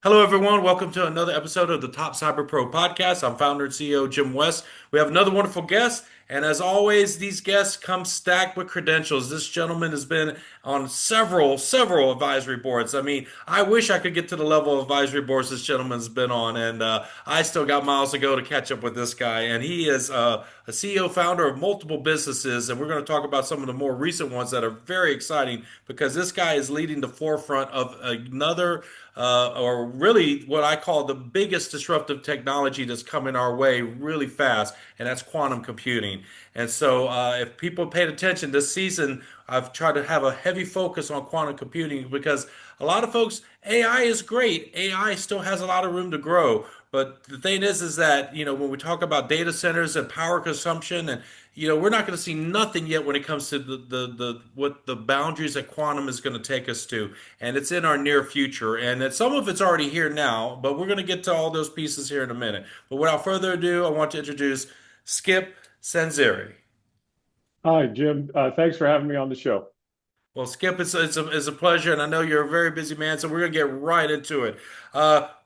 Hello, everyone. Welcome to another episode of the Top Cyber Pro podcast. I'm founder and CEO Jim West. We have another wonderful guest, and as always, these guests come stacked with credentials. This gentleman has been on several advisory boards. I mean, I wish I could get to the level of advisory boards this gentleman's been on, and I still got miles to go to catch up with this guy. And he is a CEO founder of multiple businesses, and we're going to talk about some of the more recent ones that are very exciting because this guy is leading the forefront of another or really what I call the biggest disruptive technology that's coming our way really fast, and that's quantum computing. And so, if people paid attention this season, I've tried to have a heavy focus on quantum computing because a lot of folks, AI is great. AI still has a lot of room to grow. But the thing is that, when we talk about data centers and power consumption and we're not going to see nothing yet when it comes to the what the boundaries that quantum is going to take us to, and it's in our near future, and that some of it's already here now. But we're going to get to all those pieces here in a minute. But without further ado, I want to introduce Skip Sanzeri. Hi, Jim. Thanks for having me on the show. Well, Skip, it's a pleasure, and I know you're a very busy man, so we're going to get right into it.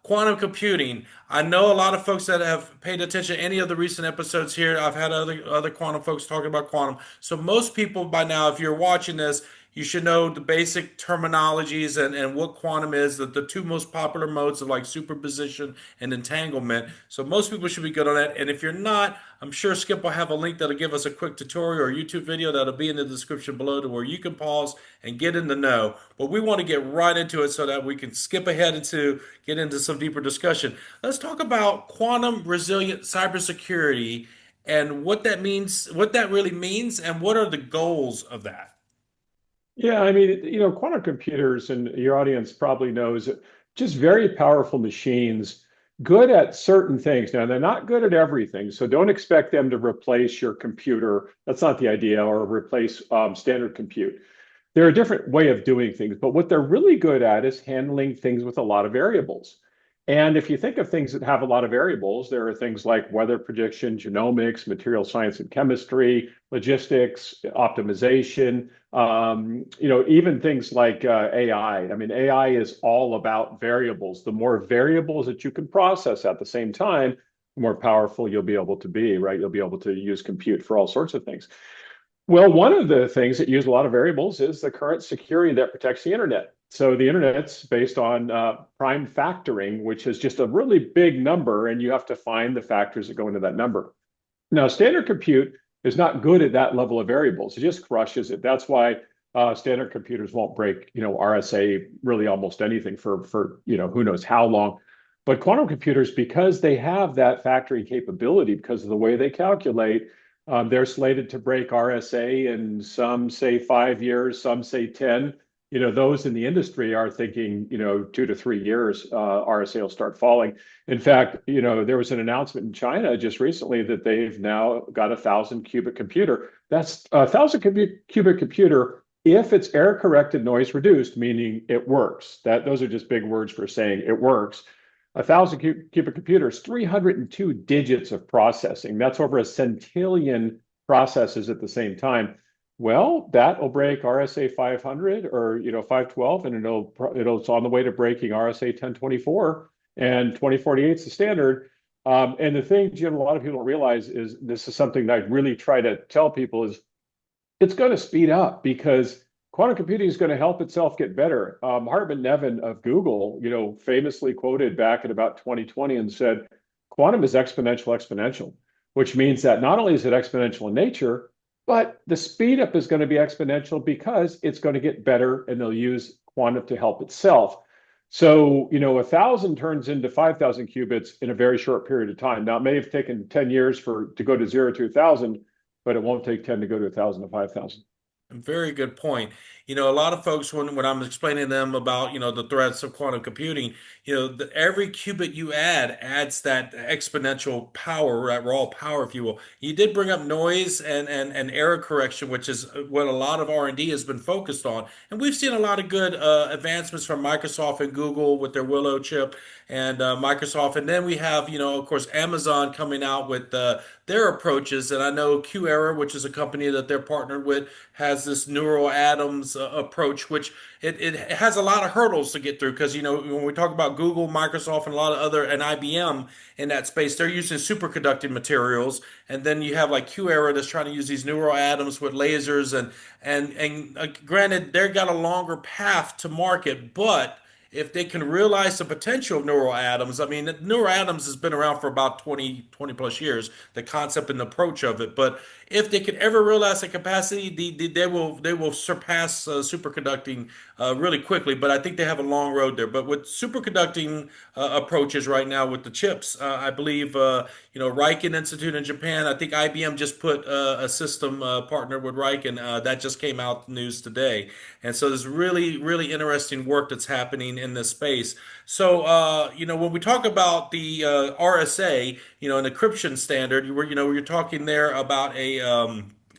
Quantum computing. I know a lot of folks that have paid attention to any of the recent episodes here. I've had other quantum folks talking about quantum. So most people by now, if you're watching this, you should know the basic terminologies and what quantum is, the two most popular modes of like superposition and entanglement. So most people should be good on that. And if you're not, I'm sure Skip will have a link that'll give us a quick tutorial or YouTube video that'll be in the description below to where you can pause and get in the know. But we want to get right into it so that we can skip ahead into get into some deeper discussion. Let's talk about quantum resilient cybersecurity and what that means, what that really means, and what are the goals of that. Yeah, I mean, quantum computers, and your audience probably knows, just very powerful machines, good at certain things. Now, they're not good at everything, so don't expect them to replace your computer. That's not the idea, or replace standard compute. They're a different way of doing things, but what they're really good at is handling things with a lot of variables. And if you think of things that have a lot of variables, there are things like weather prediction, genomics, material science and chemistry, logistics, optimization, even things like AI. I mean, AI is all about variables. The more variables that you can process at the same time, the more powerful you'll be able to be, right? You'll be able to use compute for all sorts of things. Well, one of the things that use a lot of variables is the current security that protects the internet. So the internet's based on prime factoring, which is just a really big number, and you have to find the factors that go into that number. Now, standard compute is not good at that level of variables. It just crushes it. That's why standard computers won't break, RSA really almost anything for who knows how long. But quantum computers, because they have that factoring capability, because of the way they calculate, they're slated to break RSA in some say 5 years, some say 10. Those in the industry are thinking, 2 to 3 years, RSA will start falling. In fact, there was an announcement in China just recently that they've now got 1,000 qubit computer. That's 1,000 qubit computer if it's error corrected, noise reduced, meaning it works. Those are just big words for saying it works. 1,000 qubit computers, 302 digits of processing. That's over a centillion processes at the same time. Well, that will break RSA 500 or 512, and it's on the way to breaking RSA 1024, and 2048 is the standard. And the thing, Jim, a lot of people don't realize is this is something that I really try to tell people is it's going to speed up because quantum computing is going to help itself get better. Hartmut Nevin of Google, famously quoted back in about 2020 and said, quantum is exponential, which means that not only is it exponential in nature, but the speed up is going to be exponential because it's going to get better and they'll use quantum to help itself. So, 1,000 turns into 5,000 qubits in a very short period of time. Now, it may have taken 10 years to go to 0 to 1,000, but it won't take 10 to go to 1,000 to 5,000. Very good point. A lot of folks, when I'm explaining to them about, the threats of quantum computing, every qubit you add adds that exponential power, right, raw power, if you will. You did bring up noise and error correction, which is what a lot of R&D has been focused on. And we've seen a lot of good advancements from Microsoft and Google with their Willow chip and Microsoft. And then we have, of course, Amazon coming out with their approaches. And I know QEra, which is a company that they're partnered with, has this neural atoms approach, which it has a lot of hurdles to get through because when we talk about Google, Microsoft, and a lot of other and IBM in that space, they're using superconducting materials, and then you have like QEra that's trying to use these neural atoms with lasers, and granted, they've got a longer path to market, but if they can realize the potential of neural atoms, I mean, neural atoms has been around for about 20 plus years, the concept and approach of it. But if they could ever realize the capacity, they will surpass superconducting really quickly. But I think they have a long road there. But with superconducting approaches right now with the chips, I believe Riken Institute in Japan. I think IBM just put a system partner with Riken that just came out news today. And so there's really, really interesting work that's happening in this space. So, when we talk about the RSA, an encryption standard, you're talking there about a,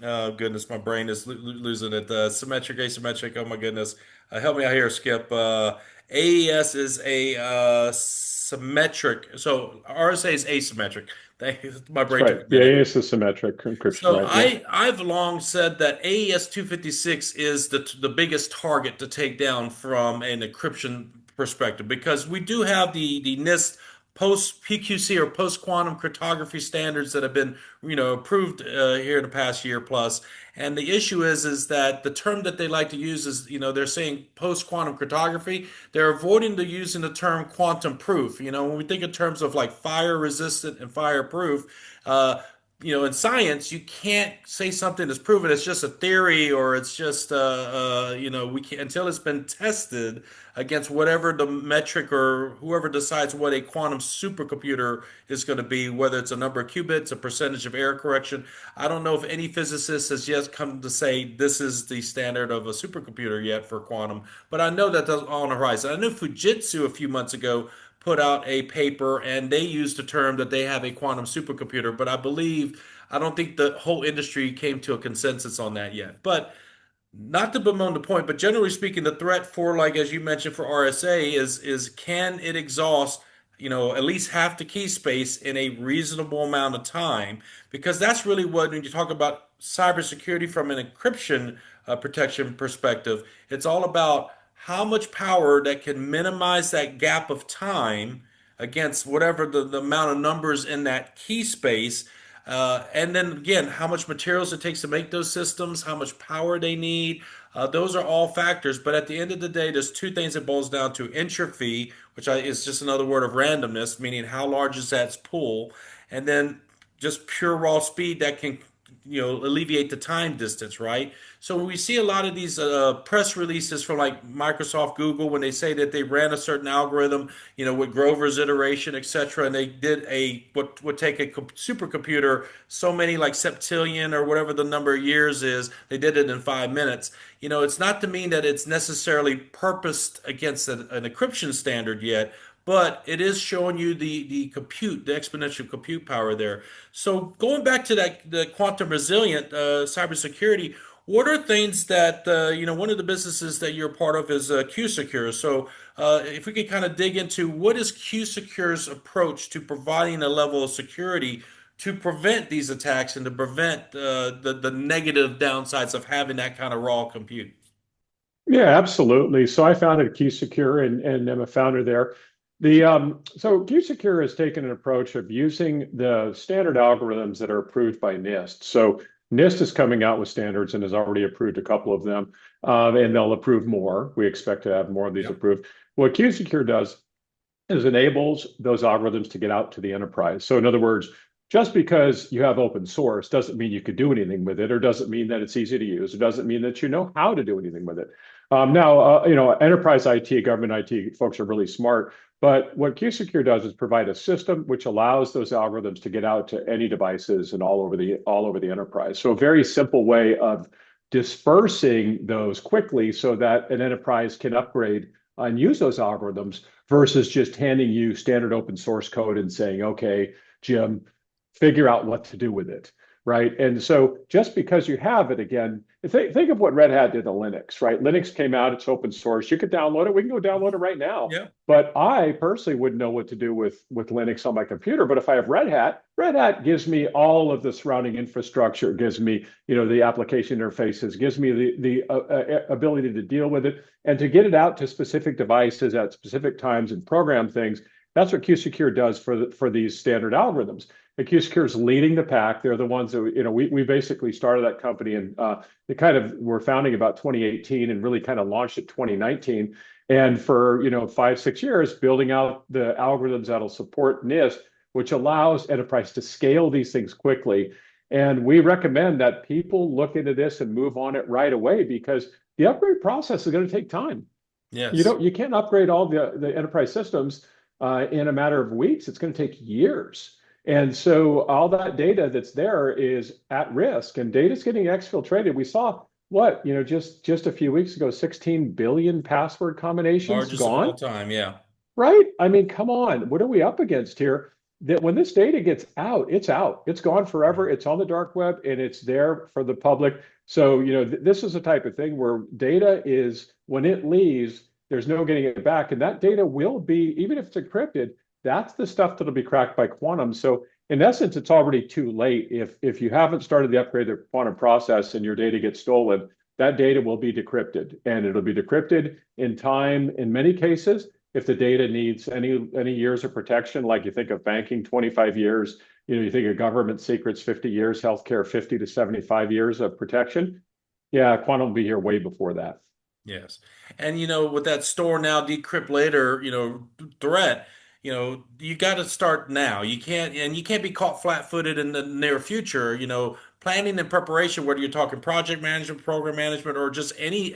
goodness, my brain is losing it. Symmetric, asymmetric. Oh my goodness. Help me out here, Skip. AES is a symmetric. So RSA is asymmetric. My That's brain took right. a Yeah, minute. it's a symmetric encryption, So right? Yeah. I've long said that AES 256 is the biggest target to take down from an encryption perspective because we do have the NIST post PQC or post quantum cryptography standards that have been approved here in the past year plus. And the issue is that the term that they like to use is they're saying post quantum cryptography. They're avoiding the using the term quantum proof. When we think in terms of like fire resistant and fire proof. In science, you can't say something is proven. It's just a theory, or it's just, we can't until it's been tested against whatever the metric or whoever decides what a quantum supercomputer is going to be, whether it's a number of qubits, a percentage of error correction. I don't know if any physicist has yet come to say this is the standard of a supercomputer yet for quantum, but I know that that's on the horizon. I know Fujitsu a few months ago put out a paper and they used the term that they have a quantum supercomputer, but I don't think the whole industry came to a consensus on that yet. But not to bemoan the point, but generally speaking, the threat for, like as you mentioned, for RSA is can it exhaust, at least half the key space in a reasonable amount of time? Because that's really what, when you talk about cybersecurity from an encryption protection perspective, it's all about how much power that can minimize that gap of time against whatever the amount of numbers in that key space. And then again, how much materials it takes to make those systems, how much power they need. Those are all factors. But at the end of the day, there's two things it boils down to: entropy, which is just another word of randomness, meaning how large is that pool, and then just pure raw speed that can alleviate the time distance, right? So when we see a lot of these press releases from like Microsoft, Google, when they say that they ran a certain algorithm, with Grover's iteration, etc., and they did a what would take a supercomputer so many like septillion or whatever the number of years is, they did it in 5 minutes. It's not to mean that it's necessarily purposed against an encryption standard yet, but it is showing you the exponential compute power there. So going back to that, the quantum resilient cybersecurity, what are things that one of the businesses that you're a part of is QSecure. So if we could kind of dig into what is QSecure's approach to providing a level of security to prevent these attacks and to prevent the negative downsides of having that kind of raw compute. Yeah, absolutely. So I founded QSecure and I'm a founder there. So QSecure has taken an approach of using the standard algorithms that are approved by NIST. So NIST is coming out with standards and has already approved a couple of them, and they'll approve more. We expect to have more of these Yep. approved. What QSecure does is enables those algorithms to get out to the enterprise. So in other words, just because you have open source doesn't mean you could do anything with it, or doesn't mean that it's easy to use, or doesn't mean that you know how to do anything with it. Enterprise IT, government IT folks are really smart, but what QSecure does is provide a system which allows those algorithms to get out to any devices and all over the enterprise. So a very simple way of dispersing those quickly so that an enterprise can upgrade and use those algorithms versus just handing you standard open source code and saying, okay, Jim, figure out what to do with it. right? And so just because you have it, again, think of what Red Hat did to Linux, right? Linux came out, it's open source. You could download it. We can go download it right now. Yeah. But I personally wouldn't know what to do with Linux on my computer. But if I have Red Hat gives me all of the surrounding infrastructure, gives me, the application interfaces, gives me the ability to deal with it and to get it out to specific devices at specific times and program things. That's what QSecure does for these standard algorithms. And QSecure is leading the pack. They're the ones that, we basically started that company and they kind of were founding about 2018 and really kind of launched it 2019. And for, 5, 6 years, building out the algorithms that'll support NIST, which allows enterprise to scale these things quickly. And we recommend that people look into this and move on it right away because the upgrade process is going to take time. Yes. You can't upgrade all the enterprise systems in a matter of weeks. It's going to take years. And so all that data that's there is at risk, and data is getting exfiltrated. We saw what, just a few weeks ago, 16 billion password combinations Largest of all gone, time. Yeah. right? I mean, come on, what are we up against here? That when this data gets out, it's out. It's gone forever. It's on the dark web and it's there for the public. So, this is a type of thing where data is, when it leaves, there's no getting it back. And that data will be, even if it's encrypted, that's the stuff that'll be cracked by quantum. So in essence, it's already too late. If you haven't started the upgrade of the quantum process and your data gets stolen, that data will be decrypted. And it'll be decrypted in time in many cases. If the data needs any years of protection, like you think of banking, 25 years, you think of government secrets, 50 years, healthcare, 50 to 75 years of protection. Yeah, quantum will be here way before that. Yes. And with that store now, decrypt later, threat, you got to start now. You can't be caught flat-footed in the near future. Planning and preparation, whether you're talking project management, program management, or just any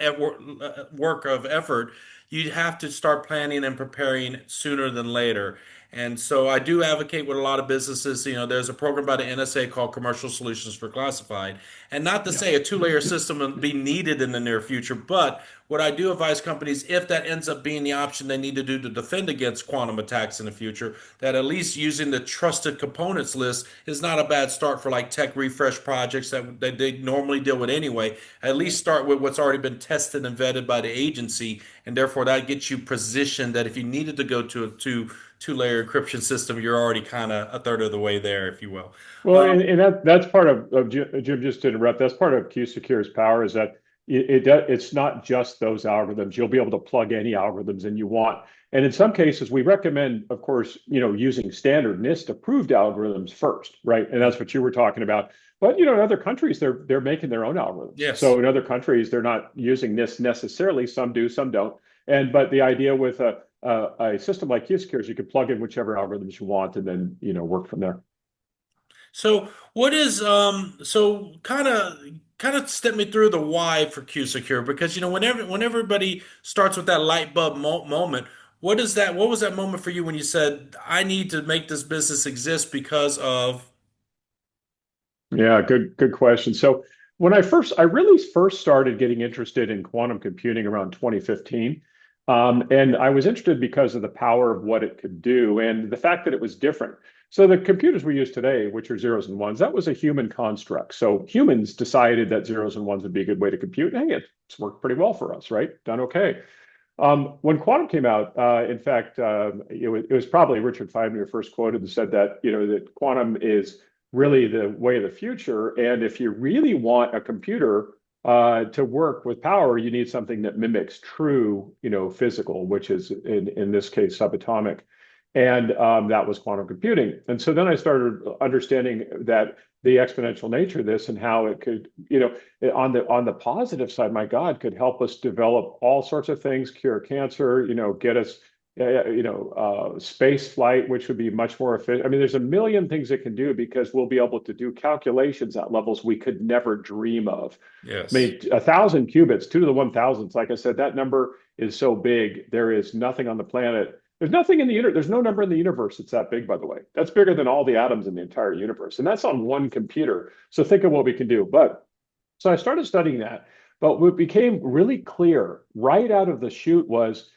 work of effort, you have to start planning and preparing sooner than later. And so I do advocate with a lot of businesses. There's a program by the NSA called Commercial Solutions for Classified. And not to Yeah. say a two-layer system will be needed in the near future, but what I do advise companies, if that ends up being the option they need to do to defend against quantum attacks in the future, that at least using the trusted components list is not a bad start for like tech refresh projects that they normally deal with anyway. At least start with what's already been tested and vetted by the agency, and therefore that gets you positioned that if you needed to go to a two-layer encryption system, you're already kind of a third of the way there, if you will. Well, and that's part of Jim, just to interrupt, that's part of QSecure's power is that it's not just those algorithms. You'll be able to plug any algorithms in you want. And in some cases, we recommend, of course, using standard NIST approved algorithms first, right? And that's what you were talking about. But in other countries, they're making their own algorithms. Yes. So in other countries, they're not using NIST necessarily. Some do, some don't. But the idea with a system like QSecure is you can plug in whichever algorithms you want and then work from there. So what is so kind of step me through the why for QSecure, because when everybody starts with that light bulb moment, what was that moment for you when you said I need to make this business exist because of. Yeah, good question. So I really first started getting interested in quantum computing around 2015. And I was interested because of the power of what it could do and the fact that it was different. So the computers we use today, which are zeros and ones, that was a human construct. So humans decided that zeros and ones would be a good way to compute. And hey, it's worked pretty well for us, right? Done okay. When quantum came out, in fact, it was probably Richard Feynman who first quoted and said that, that quantum is really the way of the future. And if you really want a computer to work with power, you need something that mimics true, physical, which is in this case subatomic. And that was quantum computing. And so then I started understanding that the exponential nature of this and how it could, on the positive side, my God, could help us develop all sorts of things, cure cancer, get us, space flight, which would be much more efficient. I mean, there's a million things it can do because we'll be able to do calculations at levels we could never dream of. I Yes. mean, 1,000 qubits, 2 to the 1,000th. Like I said, that number is so big. There is nothing on the planet. There's nothing in the universe. There's no number in the universe that's that big, by the way. That's bigger than all the atoms in the entire universe. And that's on one computer. So think of what we can do. So I started studying that. But what became really clear right out of the chute was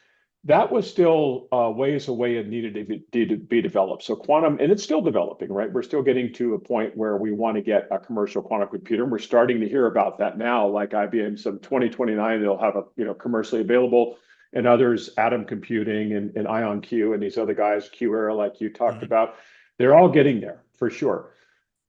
that was still ways away and needed to be developed. So quantum, and it's still developing, right? We're still getting to a point where we want to get a commercial quantum computer. And we're starting to hear about that now, like IBM, some 2029, they'll have a, commercially available, and others, Atom Computing and IonQ and these other guys, QEra, like you talked Mhm. about, they're all getting there for sure.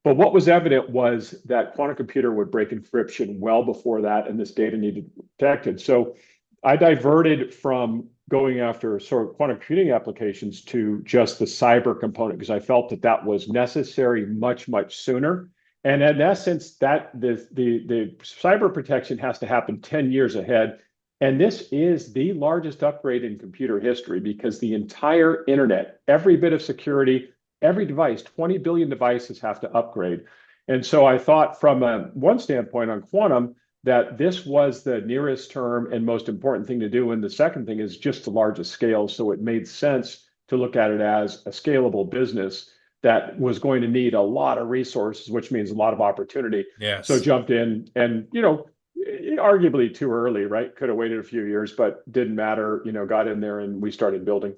But what was evident was that quantum computer would break encryption well before that, and this data needed to be protected. So I diverted from going after sort of quantum computing applications to just the cyber component because I felt that that was necessary much, much sooner. And in essence, that the cyber protection has to happen 10 years ahead. And this is the largest upgrade in computer history because the entire internet, every bit of security, every device, 20 billion devices have to upgrade. And so I thought from one standpoint on quantum that this was the nearest term and most important thing to do. And the second thing is just the largest scale. So it made sense to look at it as a scalable business that was going to need a lot of resources, which means a lot of opportunity. So Yes. jumped in and, arguably too early, right? Could have waited a few years, but didn't matter, got in there and we started building.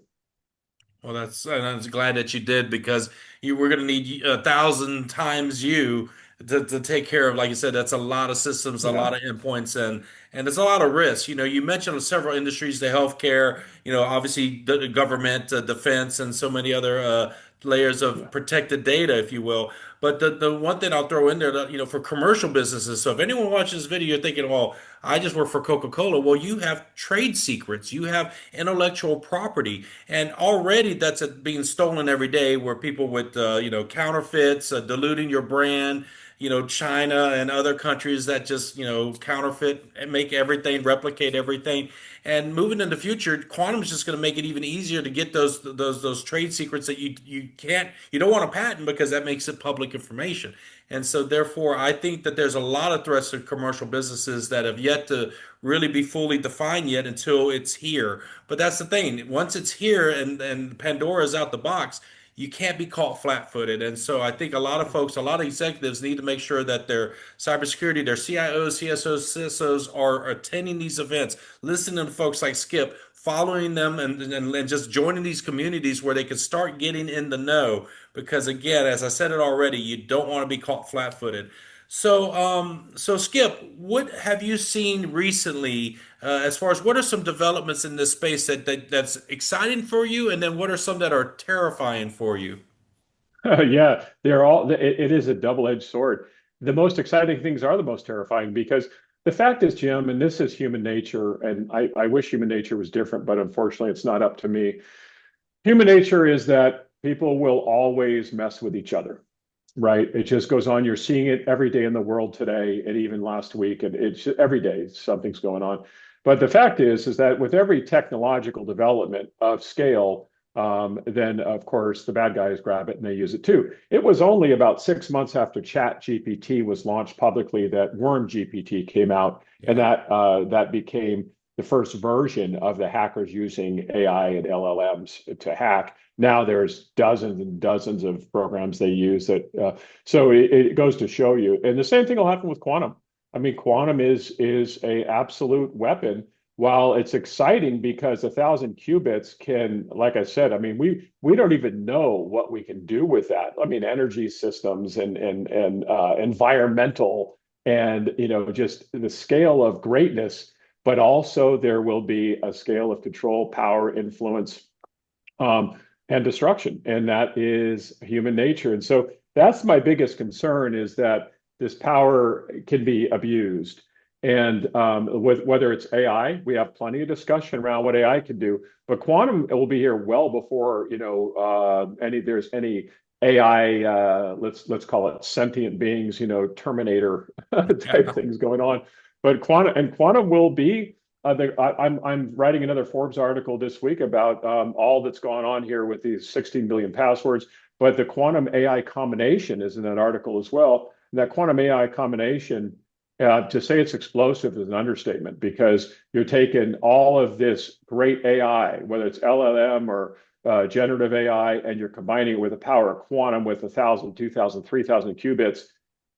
Well, and I'm glad that you did because you were going to need 1,000 times you to take care of. Like you said, that's a lot of systems, a Yeah. lot of endpoints, and it's a lot of risk. You mentioned several industries, the healthcare, obviously the government, defense, and so many other layers of Yeah. protected data, if you will. But the one thing I'll throw in there, that, for commercial businesses. So if anyone watches this video, you're thinking, "Well, I just work for Coca-Cola." Well, you have trade secrets, you have intellectual property, and already that's being stolen every day. Where people with counterfeits, diluting your brand. China and other countries that just counterfeit and make everything, replicate everything. And moving in the future, quantum is just going to make it even easier to get those trade secrets that you don't want to patent because that makes it public information. And so therefore, I think that there's a lot of threats to commercial businesses that have yet to really be fully defined yet until it's here. But that's the thing. Once it's here and Pandora's out the box, you can't be caught flat-footed. And so I think a lot of folks, a lot of executives need to make sure that their cybersecurity, their CIOs, CSOs, CISOs are attending these events, listening to folks like Skip, following them, and just joining these communities where they can start getting in the know. Because again, as I said it already, you don't want to be caught flat-footed. So Skip, what have you seen recently as far as what are some developments in this space that's exciting for you, and then what are some that are terrifying for you? Yeah, it is a double-edged sword. The most exciting things are the most terrifying because the fact is, Jim, and this is human nature, and I wish human nature was different, but unfortunately it's not up to me. Human nature is that people will always mess with each other, right? It just goes on. You're seeing it every day in the world today, and even last week, and it's every day something's going on. But the fact is that with every technological development of scale, then of course the bad guys grab it and they use it too. It was only about 6 months after Chat GPT was launched publicly that Worm GPT came out, and Yeah. that became the first version of the hackers using AI and LLMs to hack. Now there's dozens and dozens of programs they use that. So it goes to show you, and the same thing will happen with quantum. I mean, quantum is a absolute weapon. While it's exciting because 1,000 qubits can, like I said, I mean, we don't even know what we can do with that. I mean, energy systems and environmental and just the scale of greatness, but also there will be a scale of control, power, influence, and destruction, and that is human nature. And so that's my biggest concern is that this power can be abused. And with whether it's AI, we have plenty of discussion around what AI can do, but quantum will be here well before there's any AI. Let's call it sentient beings, Terminator type things going on. But quantum will be I'm writing another Forbes article this week about all that's gone on here with these 16 billion passwords. But the quantum AI combination is in that article as well. And that quantum AI combination, to say it's explosive is an understatement because you're taking all of this great AI, whether it's LLM or generative AI, and you're combining it with the power of quantum with 1,000, 2,000, 3,000 qubits.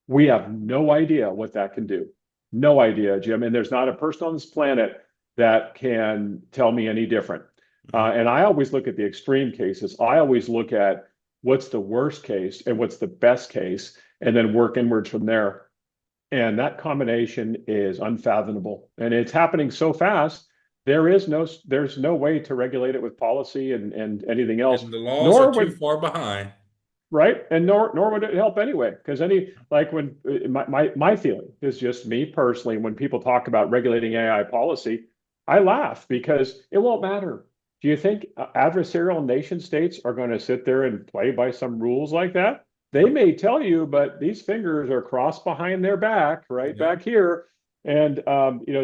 We have no idea what that can do. No idea, Jim. And there's not a person on this planet that can tell me any different. Mhm. And I always look at the extreme cases. I always look at what's the worst case and what's the best case, and then work inwards from there. And that combination is unfathomable, and it's happening so fast. There's no way to regulate it with policy and anything else. And the laws are Nor too would far behind. right, and nor would it help anyway. Because any like when my feeling is just me personally, when people talk about regulating AI policy, I laugh because it won't matter. Do you think adversarial nation states are going to sit there and play by some rules like that? They Nope. may tell you, but these fingers are crossed behind their back, right Yep. back here. And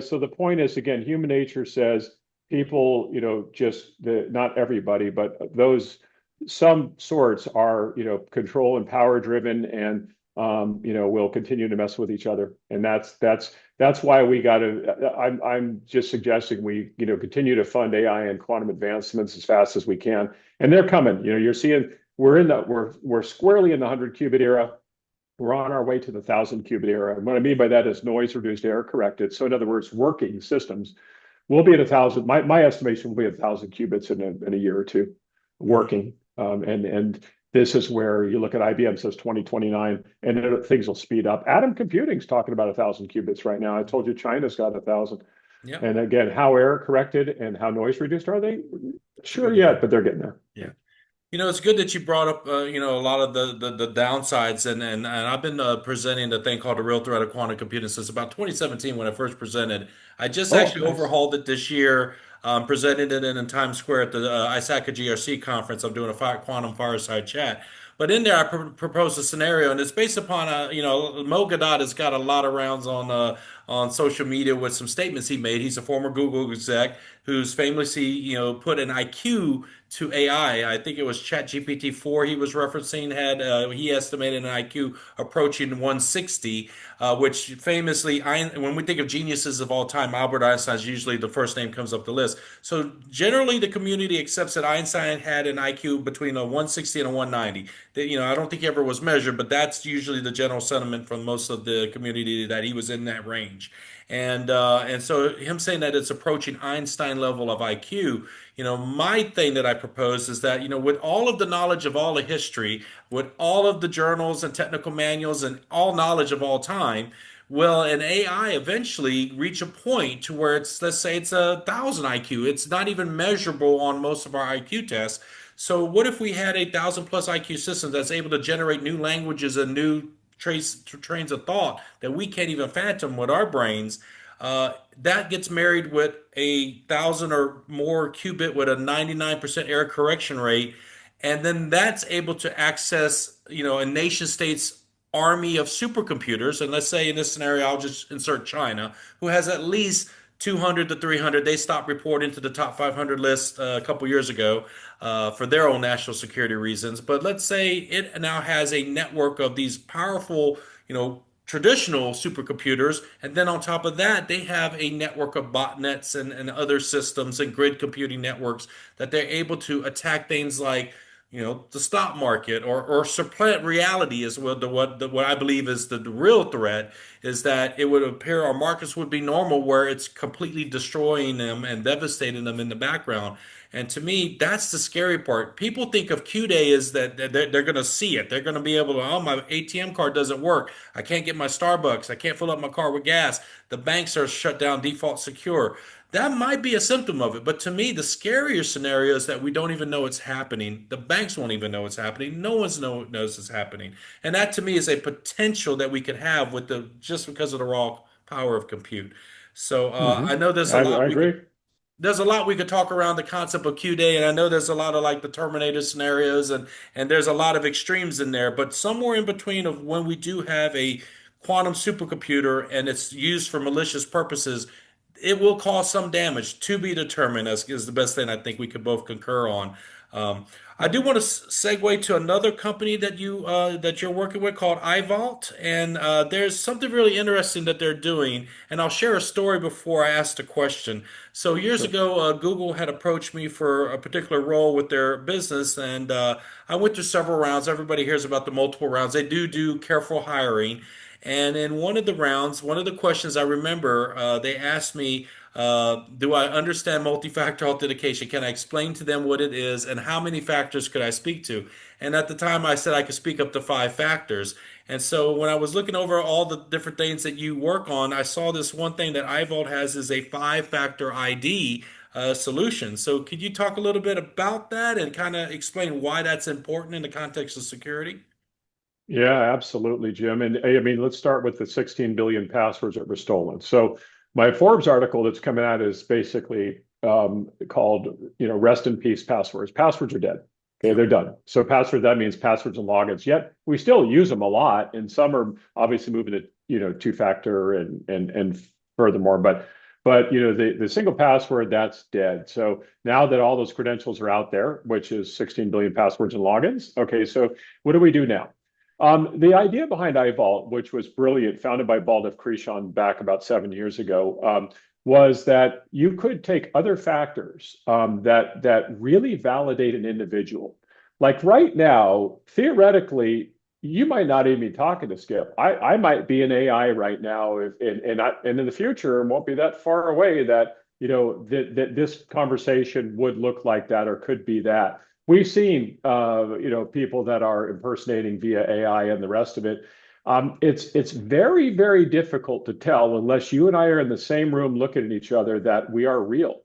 so the point is, again, human nature says people, just not everybody, but those some sorts are, control and power driven, and will continue to mess with each other. And that's why we got to. I'm just suggesting we, continue to fund AI and quantum advancements as fast as we can, and they're coming. You're seeing we're squarely in the 100 qubit era. We're on our way to the 1,000 qubit era. And what I mean by that is noise reduced, error corrected. So in other words, working systems will be at 1,000. My estimation will be at 1,000 qubits in a year or two, Mhm. working. And this is where you look at IBM says 2029, and things will speed up. Atom computing's talking about 1,000 qubits right now. I told you China's got 1,000. Yep. And again, how error corrected and how noise reduced are they? To be Sure yet, determined. but they're getting there. Yeah. It's good that you brought up, a lot of the downsides, and I've been presenting a thing called the real threat of quantum computing since about 2017 when I first presented. I just Oh, actually nice. overhauled it this year, presented it in Times Square at the ISACA GRC conference. I'm doing a quantum fireside chat. But in there, I proposed a scenario, and it's based upon Mo Gadot has got a lot of rounds on social media with some statements he made. He's a former Google exec who's famously, put an IQ to AI. I think it was ChatGPT 4 he was referencing had he estimated an IQ approaching 160, which famously, when we think of geniuses of all time, Albert Einstein's usually the first name comes up the list. So generally, the community accepts that Einstein had an IQ between a 160 and a 190. That, I don't think he ever was measured, but that's usually the general sentiment from most of the community that he was in that range. And so him saying that it's approaching Einstein level of IQ, my thing that I propose is that, with all of the knowledge of all of history, with all of the journals and technical manuals and all knowledge of all time, will an AI eventually reach a point to where it's, let's say it's 1,000 IQ? It's not even measurable on most of our IQ tests. So what if we had 1,000 plus IQ system that's able to generate new languages and new trains of thought that we can't even fathom with our brains? That gets married with 1,000 or more qubit with a 99% error correction rate, and then that's able to access, a nation state's army of supercomputers. And let's say in this scenario, I'll just insert China, who has at least 200 to 300. They stopped reporting to the top 500 list a couple years ago for their own national security reasons. But let's say it now has a network of these powerful, traditional supercomputers. And then on top of that, they have a network of botnets and other systems and grid computing networks that they're able to attack things like, the stock market, or supplant reality is what I believe is the real threat, is that it would appear our markets would be normal where it's completely destroying them and devastating them in the background. And to me, that's the scary part. People think of Q Day as that they're going to see it. They're going to be able to, oh, my ATM card doesn't work. I can't get my Starbucks. I can't fill up my car with gas. The banks are shut down, default secure. That might be a symptom of it. But to me, the scarier scenario is that we don't even know it's happening. The banks won't even know it's happening. No one knows it's happening. And that to me is a potential that we could have with the just because of the raw power of compute. So I know I agree. there's a lot we could talk around the concept of Q Day, and I know there's a lot of like the Terminator scenarios, and there's a lot of extremes in there, but somewhere in between of when we do have a quantum supercomputer and it's used for malicious purposes, it will cause some damage to be determined, as is the best thing I think we could both concur on. Um, I do want to segue to another company that you're working with called iVault, and there's something really interesting that they're doing. And I'll share a story before I ask the question. So years Sure. ago, Google had approached me for a particular role with their business, and I went through several rounds. Everybody hears about the multiple rounds. They do careful hiring. And in one of the rounds, one of the questions I remember, they asked me, Do I understand multi-factor authentication? Can I explain to them what it is and how many factors could I speak to? And at the time, I said I could speak up to 5 factors. And so when I was looking over all the different things that you work on, I saw this one thing that iVault has is a 5 factor ID solution. So could you talk a little bit about that and kind of explain why that's important in the context of security? Yeah, absolutely, Jim. And I mean, let's start with the 16 billion passwords that were stolen. So my Forbes article that's coming out is basically called, rest in peace passwords. Passwords are dead. Okay, Yep. they're done. So password, that means passwords and logins. Yet we still use them a lot, and some are obviously moving to, two-factor and furthermore. But the single password, that's dead. So now that all those credentials are out there, which is 16 billion passwords and logins, okay, so what do we do now? The idea behind iVault, which was brilliant, founded by Baldev Krishan back about 7 years ago, was that you could take other factors that really validate an individual. Like right now, theoretically, you might not even be talking to Skip. I might be an AI right now, and in the future, it won't be that far away that that this conversation would look like that or could be that. We've seen, people that are impersonating via AI and the rest of it. It's very, very difficult to tell unless you and I are in the same room looking at each other that we are real.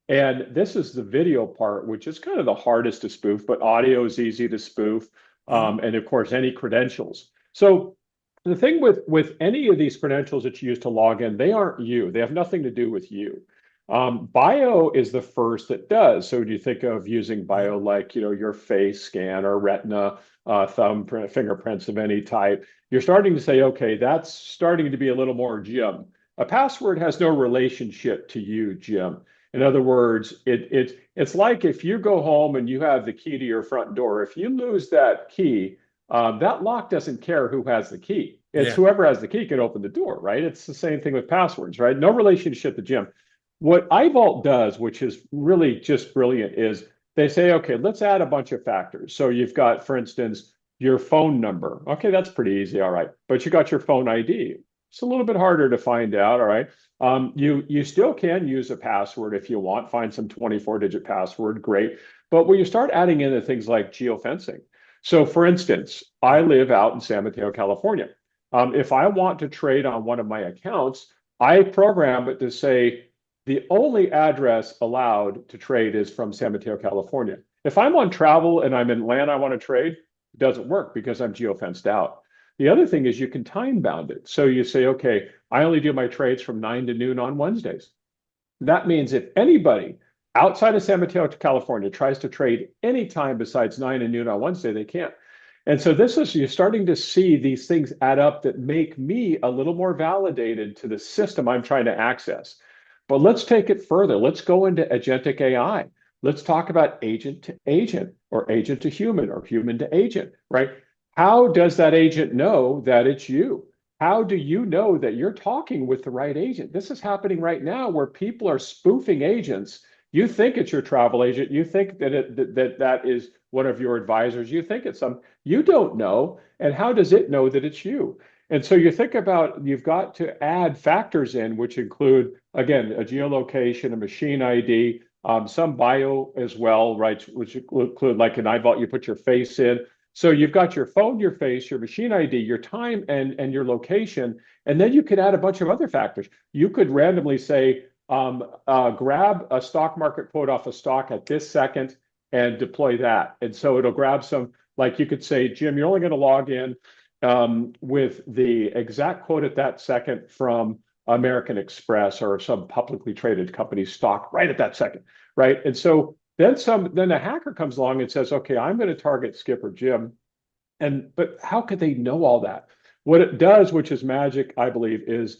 And this is the video part, which is kind of the hardest to spoof, but audio is easy to spoof. Mhm. And of course, any credentials. So the thing with any of these credentials that you use to log in, they aren't you. They have nothing to do with you. Bio is the first that does. So when you think of using bio like, your face scan or retina, thumbprint, fingerprints of any type, you're starting to say, okay, that's starting to be a little more Jim. A password has no relationship to you, Jim. In other words, it's like if you go home and you have the key to your front door. If you lose that key, that lock doesn't care who has the key. It's Yeah. whoever has the key can open the door, right? It's the same thing with passwords, right? No relationship to Jim. What iVault does, which is really just brilliant, is they say, okay, let's add a bunch of factors. So you've got, for instance, your phone number. Okay, that's pretty easy, all right. But you got your phone ID. It's a little bit harder to find out, all right. You still can use a password if you want, find some 24-digit password, great. But when you start adding in the things like geofencing, so for instance, I live out in San Mateo, California. If I want to trade on one of my accounts, I program it to say the only address allowed to trade is from San Mateo, California. If I'm on travel and I'm in Atlanta, I want to trade, it doesn't work because I'm geofenced out. The other thing is you can time bound it. So you say, okay, I only do my trades from 9 to noon on Wednesdays. That means if anybody outside of San Mateo, California tries to trade any time besides 9 and noon on Wednesday, they can't. And so this is, you're starting to see these things add up that make me a little more validated to the system I'm trying to access. But let's take it further. Let's go into agentic AI. Let's talk about agent to agent or agent to human or human to agent, right? How does that agent know that it's you? How do you know that you're talking with the right agent? This is happening right now where people are spoofing agents. You think it's your travel agent. You think that is one of your advisors. You think it's some. You don't know. And how does it know that it's you? And so you think about you've got to add factors in, which include, again, a geolocation, a machine ID, some bio as well, right? Which include like an iVault, you put your face in. So you've got your phone, your face, your machine ID, your time, and your location. And then you could add a bunch of other factors. You could randomly say, grab a stock market quote off a stock at this second and deploy that. And so it'll grab some, like you could say, Jim, you're only going to log in with the exact quote at that second from American Express or some publicly traded company stock right at that second, right? And so then a hacker comes along and says, okay, I'm going to target Skip or Jim. But how could they know all that? What it does, which is magic, I believe, is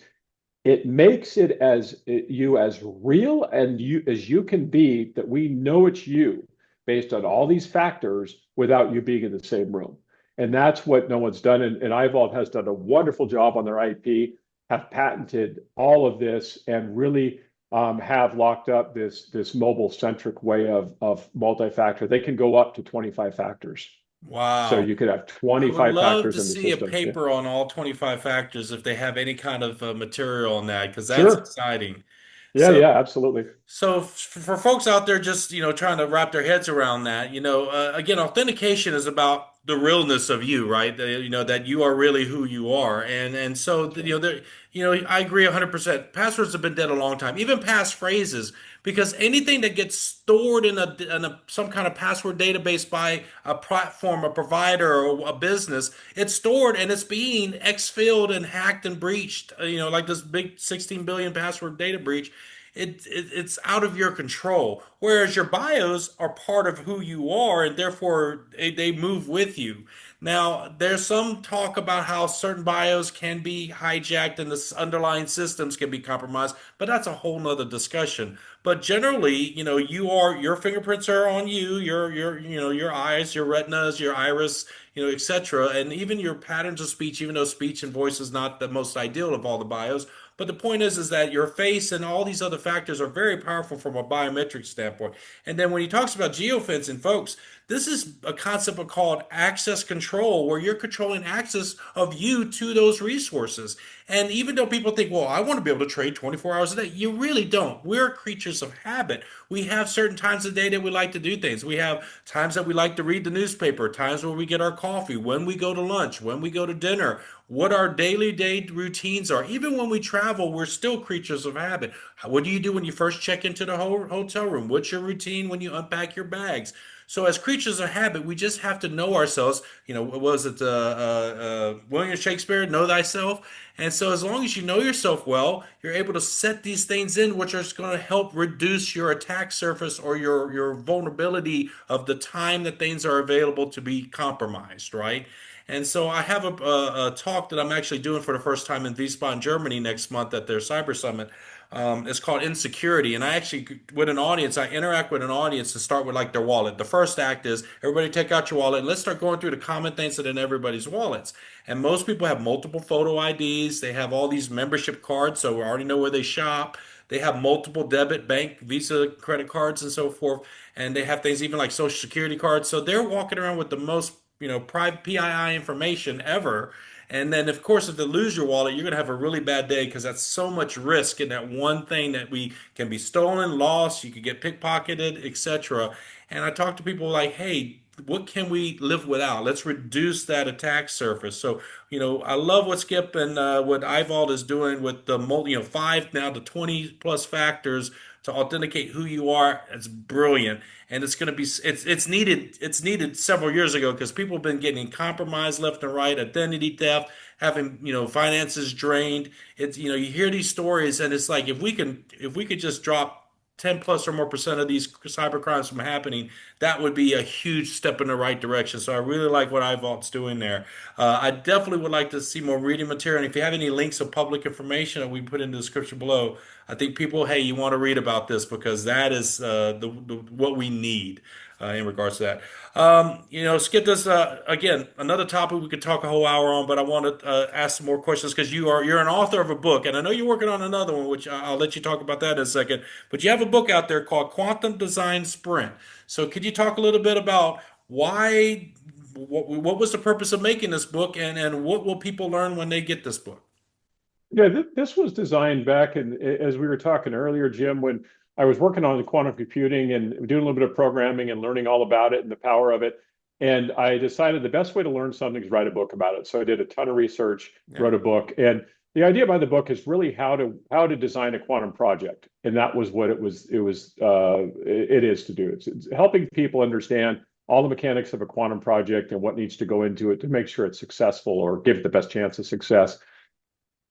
it makes it as you as real and you as you can be that we know it's you based on all these factors without you being in the same room. And that's what no one's done. And iVault has done a wonderful job on their IP, have patented all of this, and really have locked up this mobile centric way of multi-factor. They can go up to 25 factors. So Wow. you could have I would 25 love factors to in the see a system. Yeah. paper on all 25 factors if they have any kind of material on that, because that's Sure. exciting. Yeah, yeah, absolutely. So for folks out there just, trying to wrap their heads around that, again, authentication is about the realness of you, right? That you are really who you are. And so, I agree 100%. Passwords have been dead a long time, even passphrases, because anything that gets stored in some kind of password database by a platform, a provider, or a business, it's stored and it's being exfilled and hacked and breached, like this big 16 billion password data breach. It's out of your control. Whereas your bios are part of who you are, and therefore they move with you. Now, there's some talk about how certain bios can be hijacked and the underlying systems can be compromised, but that's a whole nother discussion. But generally, your fingerprints are on you, your eyes, your retinas, your iris, etc. And even your patterns of speech, even though speech and voice is not the most ideal of all the bios. But the point is that your face and all these other factors are very powerful from a biometric standpoint. And then when he talks about geofencing, folks, this is a concept called access control, where you're controlling access of you to those resources. And even though people think, well, I want to be able to trade 24 hours a day, you really don't. We're creatures of habit. We have certain times of day that we like to do things. We have times that we like to read the newspaper, times where we get our coffee, when we go to lunch, when we go to dinner, what our daily day routines are. Even when we travel, we're still creatures of habit. What do you do when you first check into the hotel room? What's your routine when you unpack your bags? So, as creatures of habit, we just have to know ourselves. What was it? William Shakespeare, know thyself. And so, as long as you know yourself well, you're able to set these things in, which are going to help reduce your attack surface or your vulnerability of the time that things are available to be compromised, right? And so I have a talk that I'm actually doing for the first time in Wiesbaden, Germany next month at their Cyber Summit. It's called Insecurity. And I actually, with an audience, I interact with an audience to start with like their wallet. The first act is everybody take out your wallet and let's start going through the common things that are in everybody's wallets. And most people have multiple photo IDs. They have all these membership cards, so we already know where they shop. They have multiple debit, bank, Visa, credit cards, and so forth. And they have things even like Social Security cards. So they're walking around with the most private PII information ever. And then, of course, if they lose your wallet, you're going to have a really bad day because that's so much risk in that one thing that we can be stolen, lost, you could get pickpocketed, etc. And I talk to people like, hey, what can we live without? Let's reduce that attack surface. So, I love what Skip and what Ivault is doing with the five now to 20 plus factors to authenticate who you are. It's brilliant, and it's going to be it's needed. It's needed several years ago because people have been getting compromised left and right, identity theft, having finances drained. It's you hear these stories, and it's like if we could just drop 10 plus or more percent of these cyber crimes from happening, that would be a huge step in the right direction. So I really like what iVault's doing there. I definitely would like to see more reading material. And if you have any links of public information that we put in the description below, I think people, hey, you want to read about this because that is what we need in regards to that. Skip this again. Another topic we could talk a whole hour on, but I want to ask some more questions because you're an author of a book, and I know you're working on another one, which I'll let you talk about that in a second. But you have a book out there called Quantum Design Sprint. So could you talk a little bit about why? What was the purpose of making this book, and what will people learn when they get this book? Yeah, this was designed back in, as we were talking earlier, Jim, when I was working on the quantum computing and doing a little bit of programming and learning all about it and the power of it. And I decided the best way to learn something is write a book about it. So I did a ton of research, Yeah. wrote a book, and the idea behind the book is really how to design a quantum project, and that was what it is to do. It's helping people understand all the mechanics of a quantum project and what needs to go into it to make sure it's successful or give it the best chance of success.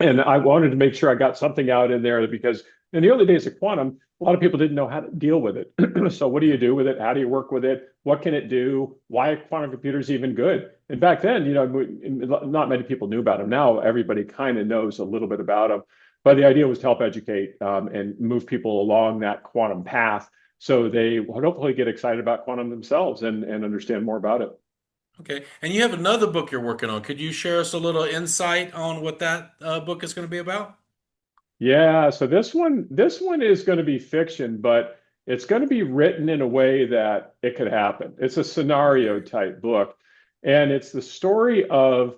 And I wanted to make sure I got something out in there because in the early days of quantum, a lot of people didn't know how to deal with it. So what do you do with it? How do you work with it? What can it do? Why are quantum computers even good? And back then, not many people knew about them. Now everybody kind of knows a little bit about them. But the idea was to help educate and move people along that quantum path so they would hopefully get excited about quantum themselves and understand more about it. Okay. And you have another book you're working on. Could you share us a little insight on what that book is going to be about? Yeah, so this one is going to be fiction, but it's going to be written in a way that it could happen. It's a scenario Okay. type book, and it's the story of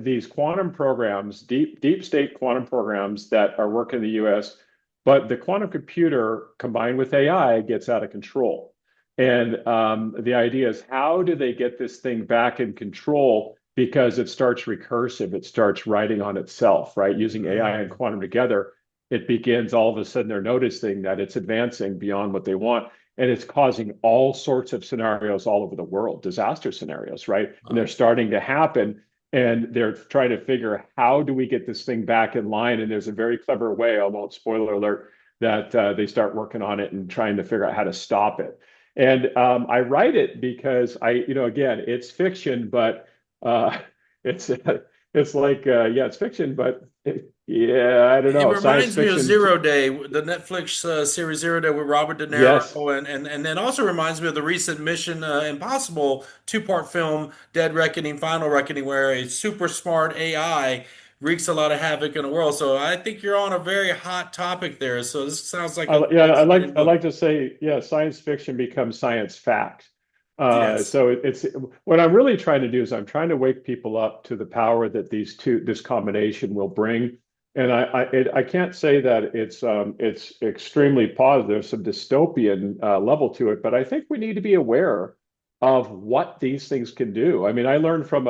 these quantum programs, deep state quantum programs that are working in the U.S. But the quantum computer combined with AI gets out of control. And the idea is, how do they get this thing back in control? Because it starts recursive, it starts writing on itself, right? Using AI and Mm. quantum together, it begins all of a sudden they're noticing that it's advancing beyond what they want. And it's causing all sorts of scenarios all over the world, disaster scenarios, right? And they're Wow. starting to happen. And they're trying to figure, how do we get this thing back in line? And there's a very clever way, I won't spoiler alert, that they start working on it and trying to figure out how to stop it. And I write it because again, it's fiction, but uh, it's it's like, yeah, it's fiction, but yeah, I don't It know, science reminds me of fiction. Zero Day, the Netflix series Zero Day with Robert De Yes. Niro, and then also reminds me of the recent Mission Impossible two-part film, Dead Reckoning, Final Reckoning, where a super smart AI wreaks a lot of havoc in the world. So I think you're on a very hot topic there. So this sounds like a Yeah, very exciting I book. like to say, yeah, science fiction becomes science fact. Yes. So it's what I'm really trying to do is I'm trying to wake people up to the power that this combination will bring. And I can't say that it's extremely positive, some dystopian level to it, but I think we need to be aware of what these things can do. I mean, I learned from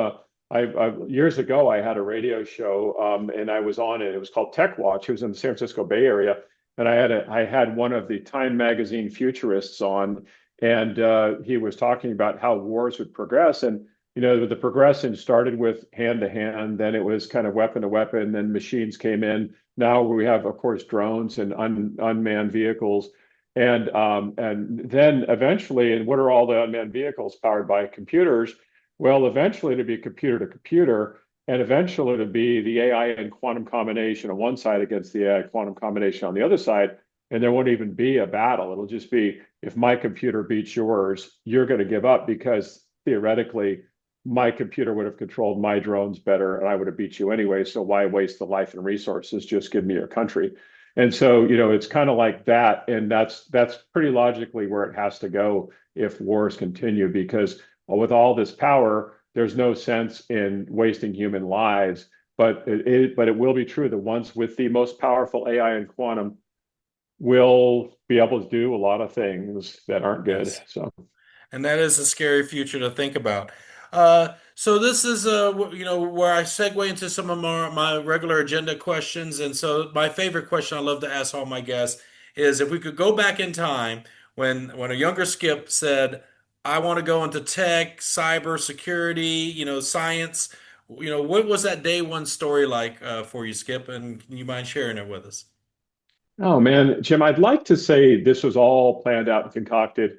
years ago I had a radio show, and I was on it. It was called Tech Watch. It was in the San Francisco Bay Area, and I had one of the Time magazine futurists on, and he was talking about how wars would progress. And the progression started with hand to hand, then it was kind of weapon to weapon, then machines came in. Now we have, of course, drones and unmanned vehicles, and then eventually, and what are all the unmanned vehicles powered by? Computers. Well, eventually it'll be computer to computer. And eventually it'll be the AI and quantum combination on one side against the AI quantum combination on the other side. And there won't even be a battle. It'll just be, if my computer beats yours, you're going to give up, because theoretically, my computer would have controlled my drones better and I would have beat you anyway. So why waste the life and resources? Just give me your country. And so, it's kind of like that. And that's pretty logically where it has to go if wars continue, because with all this power, there's no sense in wasting human lives. But it will be true that once with the most powerful AI and quantum, we'll be able to do a lot of things that aren't good. Yes. So, And that is a scary future to think about. So this is where I segue into some of my regular agenda questions. And so my favorite question I love to ask all my guests is, if we could go back in time when a younger Skip said, I want to go into tech, cyber security, science, what was that day one story like for you, Skip? And can you mind sharing it with us? oh man, Jim, I'd like to say this was all planned out and concocted.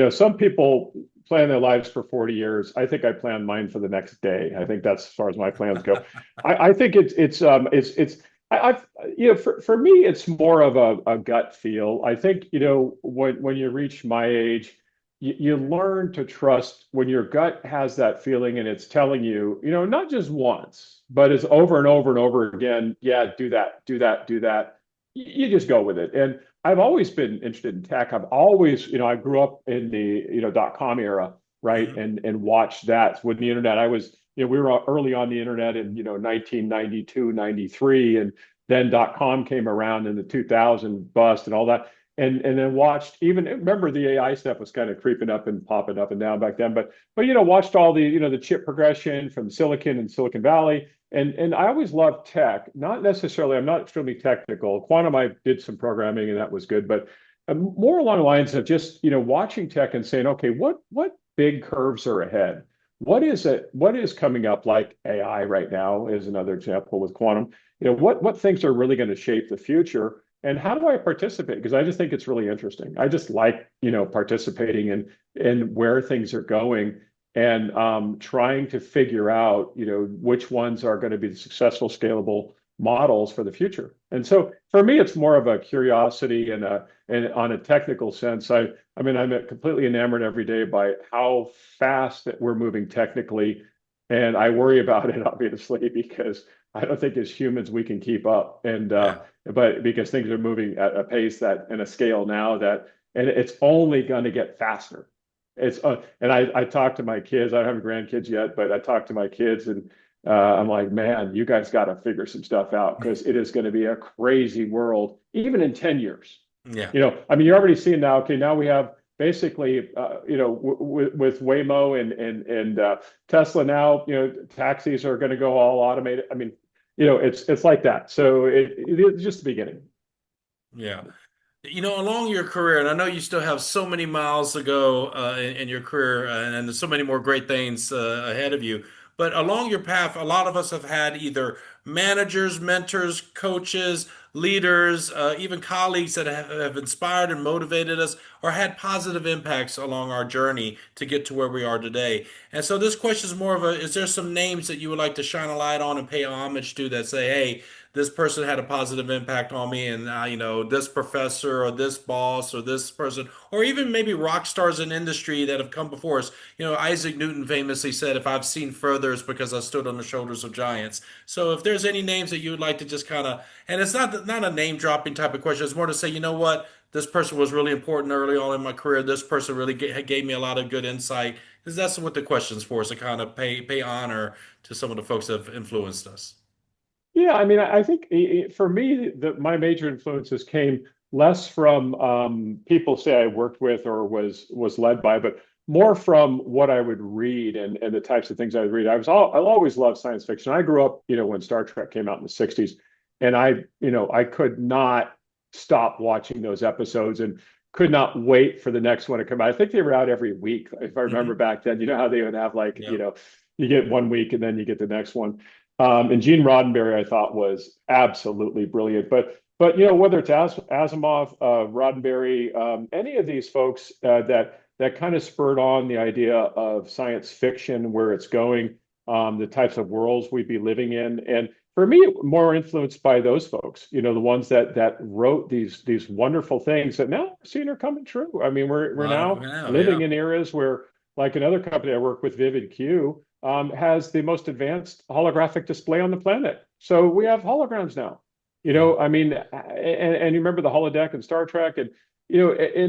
Some people plan their lives for 40 years. I think I planned mine for the next day. I think that's as far as my plans go. I think it's I've for me it's more of a gut feel. I think when you reach my age, you learn to trust when your gut has that feeling and it's telling you, not just once, but it's over and over and over again. Yeah, do that, do that, do that. You just go with it. And I've always been interested in tech. I've always, I grew up in the, .com era, right? Mhm. And watched that when the internet, we were early on the internet in, 1992, 93, and then .com came around in the 2000 bust and all that. And then watched, even remember, the AI stuff was kind of creeping up and popping up and down back then, but watched all the the chip progression from Silicon and Silicon Valley, and I always loved tech. Not necessarily, I'm not extremely technical. Quantum, I did some programming and that was good, but more along the lines of just watching tech and saying, okay, what big curves are ahead? What is it? What is coming up, like AI right now is another example with quantum. What things are really going to shape the future, and how do I participate? Because I just think it's really interesting. I just like participating in where things are going, and trying to figure out, which ones are going to be the successful, scalable models for the future. And so for me, it's more of a curiosity and on a technical sense, I mean, I'm completely enamored every day by how fast that we're moving technically, and I worry about it obviously because I don't think as humans we can keep up, and Yeah. but because things are moving at a pace that and a scale now that, and it's only going to get faster. And I talk to my kids. I don't have grandkids yet, but I talk to my kids, and I'm like, man, you guys got to figure some stuff out because it is going to be a crazy world, even in 10 years. Yeah. I mean, you're already seeing now, okay, now we have basically, with Waymo and Tesla now, taxis are going to go all automated. I mean, it's like that. So it's just the beginning. Yeah. Along your career, and I know you still have so many miles to go in your career, and there's so many more great things ahead of you. But along your path, a lot of us have had either managers, mentors, coaches, leaders, even colleagues that have inspired and motivated us or had positive impacts along our journey to get to where we are today. And so this question is more of is there some names that you would like to shine a light on and pay homage to that say, hey, this person had a positive impact on me, and this professor or this boss or this person, or even maybe rock stars in industry that have come before us. Isaac Newton famously said, if I've seen further, it's because I stood on the shoulders of giants. So if there's any names that you would like to just kind of, and it's not a name dropping type of question, it's more to say, you know what, this person was really important early on in my career, this person really gave me a lot of good insight, because that's what the question's for, is to kind of pay honor to some of the folks that have influenced us. Yeah, I mean, I think for me, my major influences came less from people say I worked with or was led by, but more from what I would read and the types of things I would read. I always loved science fiction. I grew up, when Star Trek came out in the 60s, and I could not stop watching those episodes and could not wait for the next one to come out. I think they were out every week, if I remember Hmm. back then. You know how they would have like, Yeah. you get one week and then you get the next one. And Gene Roddenberry, I thought was absolutely brilliant. But whether it's Asimov, Roddenberry, any of these folks that kind of spurred on the idea of science fiction, where it's going, the types of worlds we'd be living in, and for me, more influenced by those folks. The ones that wrote these wonderful things that now we're seeing are coming true. I mean, we're Live now now, living yeah. in eras where, like another company I work with, VividQ, has the most advanced holographic display on the planet. So we have holograms now. Yeah. I mean, and you remember the holodeck and Star Trek, and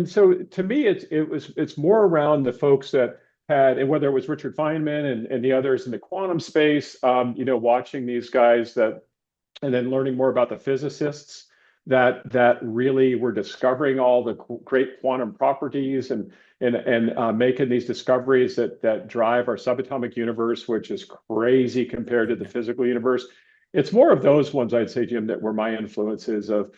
so to me, it's more around the folks that had, and whether it was Richard Feynman and the others in the quantum space, watching these guys and then learning more about the physicists that really were discovering all the great quantum properties and making these discoveries that drive our subatomic universe, which is crazy compared to the physical universe. It's more of those ones, I'd say, Jim, that were my influences of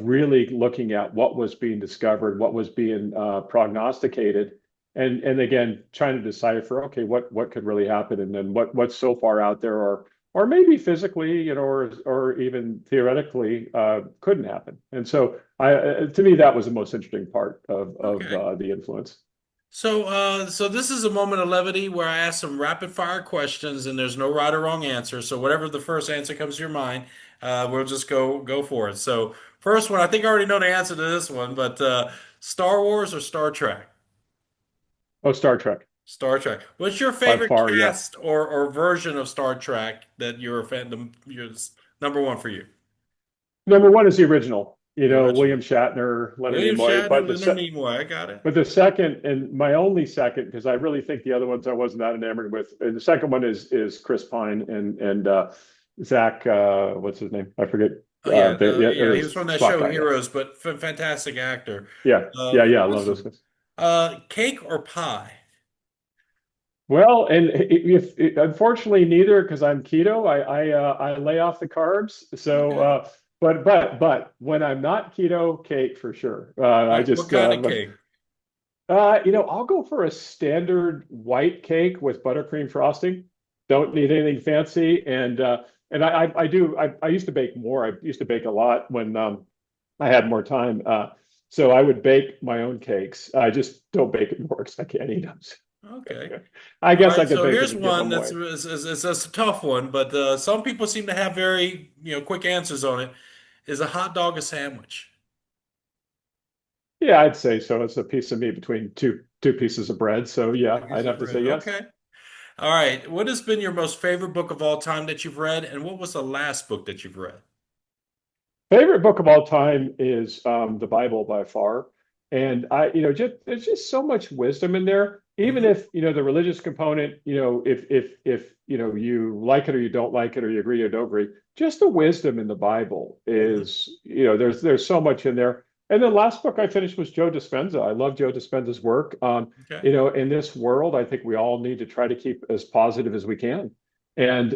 really looking at what was being discovered, what was being prognosticated, and again trying to decipher, okay, what could really happen, and then what's so far out there, or maybe physically, or even theoretically, couldn't happen. And so, to me, that was the most interesting part of Okay. the influence. So this is a moment of levity where I ask some rapid fire questions, and there's no right or wrong answer. So whatever the first answer comes to your mind, we'll just go for it. So first one, I think I already know the answer to this one, but Star Wars or Star Trek? Oh, Star Trek, Star Trek. What's your by favorite far, yeah. cast or version of Star Trek that you're a fan? You're number one for you. Number one is the original. The William original. Shatner, Leonard William Nimoy. Shatner, Leonard Nimoy. I got it. But the second, and my only second, because I really think the other ones I wasn't that enamored with. And the second one is Chris Pine and Zach. What's his name? I forget. Oh yeah, Yeah, it yeah. He was was from that Spock show guy. Yeah, Heroes, but fantastic actor. yeah. I love those Awesome. guys. Cake or pie? Well, and if unfortunately neither, because I'm keto. I lay off the carbs. So, Okay. but when I'm not keto, cake for sure. I What just kind of cake? I'll go for a standard white cake with buttercream frosting. Don't need anything fancy. And I used to bake more. I used to bake a lot when I had more time. So I would bake my own cakes. I just don't bake it more because I can't eat them. Okay. I All guess I right. could So bake them here's and give one them away. that's a tough one, but some people seem to have very quick answers on it. Is a hot dog a sandwich? Yeah, I'd say so. It's a piece of meat between two pieces of bread. So yeah, Piece I'd of have to say bread. yes. Okay. All right. What has been your most favorite book of all time that you've read, and what was the last book that you've read? Favorite book of all time is the Bible by far, and just there's just so much wisdom in there. even Hmm. if the religious component, if you like it or you don't like it or you agree or don't agree, just the wisdom in the Bible Hmm. is, there's so much in there. And the last book I finished was Joe Dispenza. I love Joe Dispenza's work. Okay. In this world, I think we all need to try to keep as positive as we can. And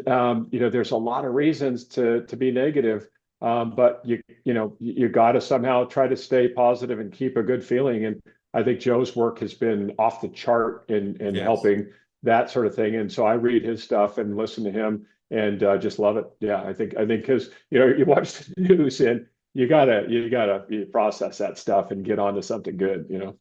there's a lot of reasons to be negative, but you got to somehow try to stay positive and keep a good feeling. And I think Joe's work has been off the chart in Yes. helping that sort of thing. And so I read his stuff and listen to him and just love it. Yeah, I think because you watch the news and you process that stuff and get onto something good.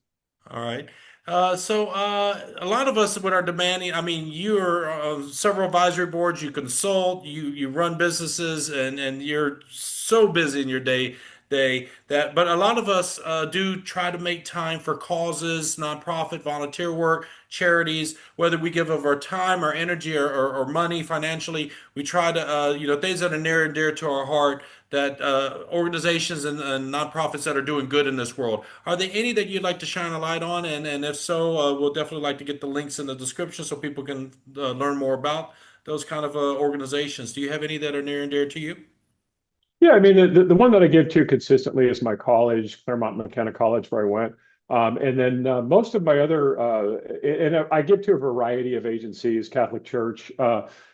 All right. A lot of us with our demanding, I mean, you're several advisory boards, you consult, you run businesses, and you're so busy in your day that, but a lot of us do try to make time for causes, nonprofit, volunteer work, charities, whether we give of our time, our energy, or money financially. We try to, things that are near and dear to our heart, that organizations and nonprofits that are doing good in this world. Are there any that you'd like to shine a light on? And if so, we'll definitely like to get the links in the description so people can learn more about those kind of organizations. Do you have any that are near and dear to you? Yeah, I mean, the one that I give to consistently is my college, Claremont McKenna College, where I went. And then most of my other, and I give to a variety of agencies, Catholic Church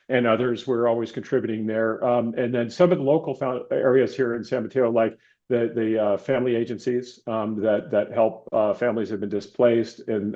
and others. We're always contributing there. And then some of the local areas here in San Mateo, like the family agencies that help families that have been displaced. And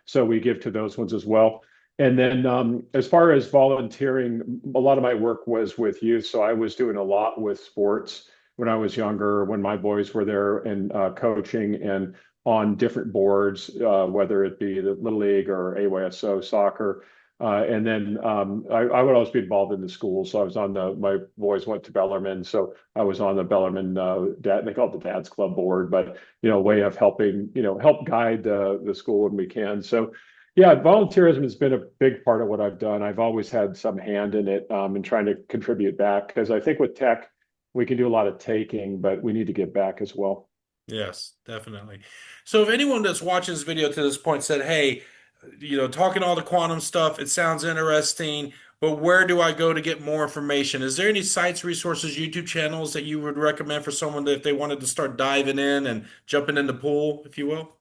so we give to those ones as well. And then as far as volunteering, a lot of my work was with youth. So I was doing a lot with sports when I was younger, when my boys were there and coaching and on different boards, whether it be the Little League or AYSO soccer. And then I would always be involved in the school. So I was on my boys went to Bellarmine. So I was on the Bellarmine, they call it the Dad's Club board, but, way of helping, help guide the school when we can. So yeah, volunteerism has been a big part of what I've done. I've always had some hand in it and trying to contribute back because I think with tech, we can do a lot of taking, but we need to give back as well. Yes, definitely. So if anyone that's watching this video to this point said, "Hey, talking all the quantum stuff, it sounds interesting, but where do I go to get more information?" Is there any sites, resources, YouTube channels that you would recommend for someone that if they wanted to start diving in and jumping in the pool, if you will?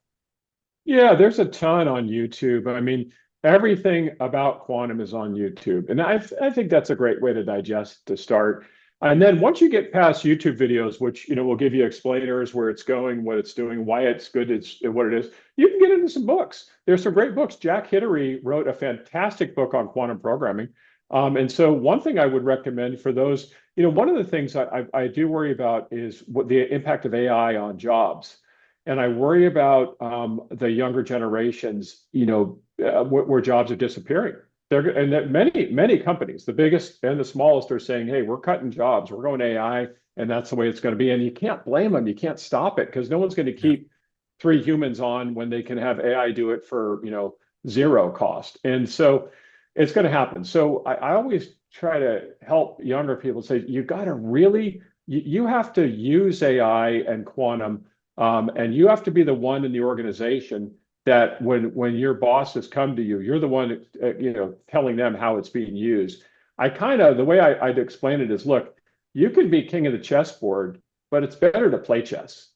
Yeah, there's a ton on YouTube. I mean, everything about quantum is on YouTube. And I think that's a great way to digest to start. And then once you get past YouTube videos, which, will give you explainers where it's going, what it's doing, why it's good, it's what it is, you can get into some books. There's some great books. Jack Hittery wrote a fantastic book on quantum programming. And so one thing I would recommend for those, one of the things I do worry about is what the impact of AI on jobs. And I worry about the younger generations, where jobs are disappearing. And that many companies, the biggest and the smallest, are saying, "Hey, we're cutting jobs. We're going AI, and that's the way it's going to be." And you can't blame them. You can't stop it because no one's going to Yeah. keep three humans on when they can have AI do it for zero cost. And so it's going to happen. So I always try to help younger people say, you got to really, you have to use AI and quantum and you have to be the one in the organization that when your bosses come to you, you're the one telling them how it's being used. The way I'd explain it is, look, you can be king of the chessboard, but it's better to play chess,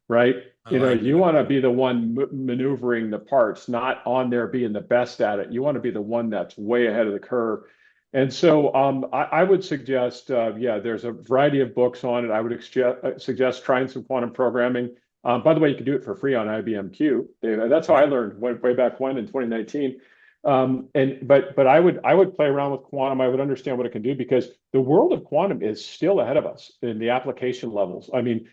right? I like You that. want to be the one maneuvering the parts, not on there being the best at it. You want to be the one that's way ahead of the curve. And so I would suggest, yeah, there's a variety of books on it. I would suggest trying some quantum programming. By the way, you can do it for free on IBM Q. That's how I Yeah. learned way back when in 2019. But I would play around with quantum. I would understand what it can do because the world of quantum is still ahead of us in the application levels. I mean,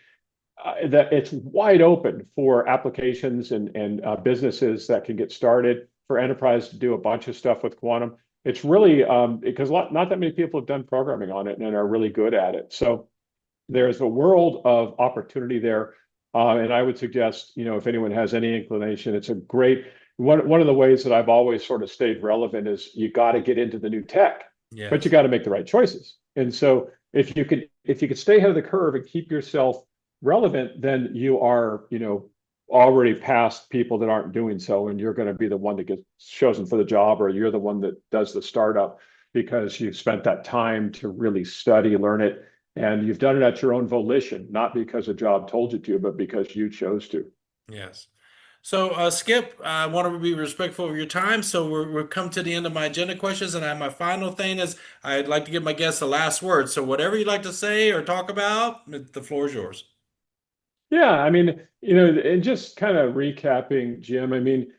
that it's wide open for applications and businesses that can get started for enterprise to do a bunch of stuff with quantum. It's really because not that many people have done programming on it and are really good at it. So there's a world of opportunity there. And I would suggest, if anyone has any inclination, it's a great one of the ways that I've always sort of stayed relevant is you got to get into the new tech, but you Yes. got to make the right choices. And so if you could stay ahead of the curve and keep yourself relevant, then you are, already past people that aren't doing so, and you're going to be the one that gets chosen for the job, or you're the one that does the startup because you've spent that time to really study, learn it, and you've done it at your own volition, not because a job told you to, but because you chose to. Yes. So, Skip, I want to be respectful of your time. So we're come to the end of my agenda questions, and my final thing is I'd like to give my guests the last word. So whatever you'd like to say or talk about, the floor is yours. Yeah, I mean, and just kind of recapping, Jim, I mean,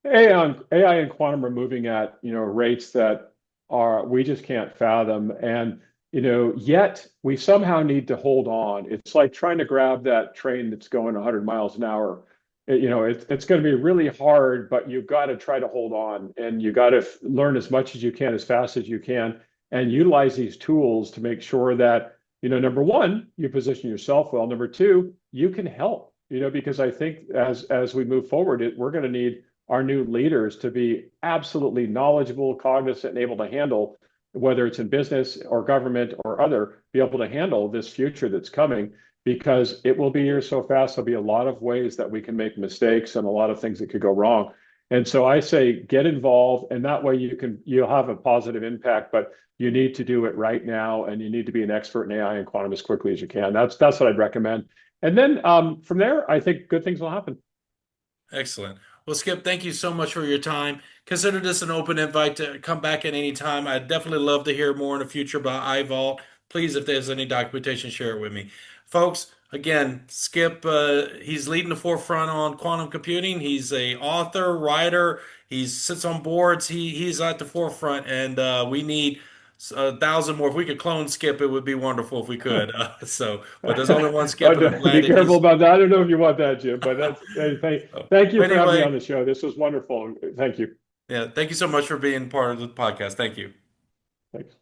AI and quantum are moving at, rates that are we just can't fathom. And, yet we somehow need to hold on. It's like trying to grab that train that's going 100 miles an hour. It's going to be really hard, but you've got to try to hold on and you got to learn as much as you can, as fast as you can, and utilize these tools to make sure that, number one, you position yourself well. Number two, you can help, because I think as we move forward, we're going to need our new leaders to be absolutely knowledgeable, cognizant, and able to handle, whether it's in business or government or other, be able to handle this future that's coming because it will be here so fast. There'll be a lot of ways that we can make mistakes and a lot of things that could go wrong. And so I say get involved, and that way you'll have a positive impact, but you need to do it right now, and you need to be an expert in AI and quantum as quickly as you can. That's what I'd recommend. And then from there, I think good things will happen. Excellent. Well, Skip, thank you so much for your time. Consider this an open invite to come back at any time. I'd definitely love to hear more in the future about iVault. Please, if there's any documentation, share it with me. Folks, again, Skip, he's leading the forefront on quantum computing. He's a author, writer. He sits on boards. He's at the forefront, and we need 1,000 more. If we could clone Skip, it would be wonderful if we could. But there's only one Skip, and I'm glad Be that careful he's. about that. I don't know if you want that, Jim, but that's hey, thank you for having me on Anyway, the show. This was wonderful. Thank you. yeah, thank you so much for being part of the podcast. Thank you. Thanks.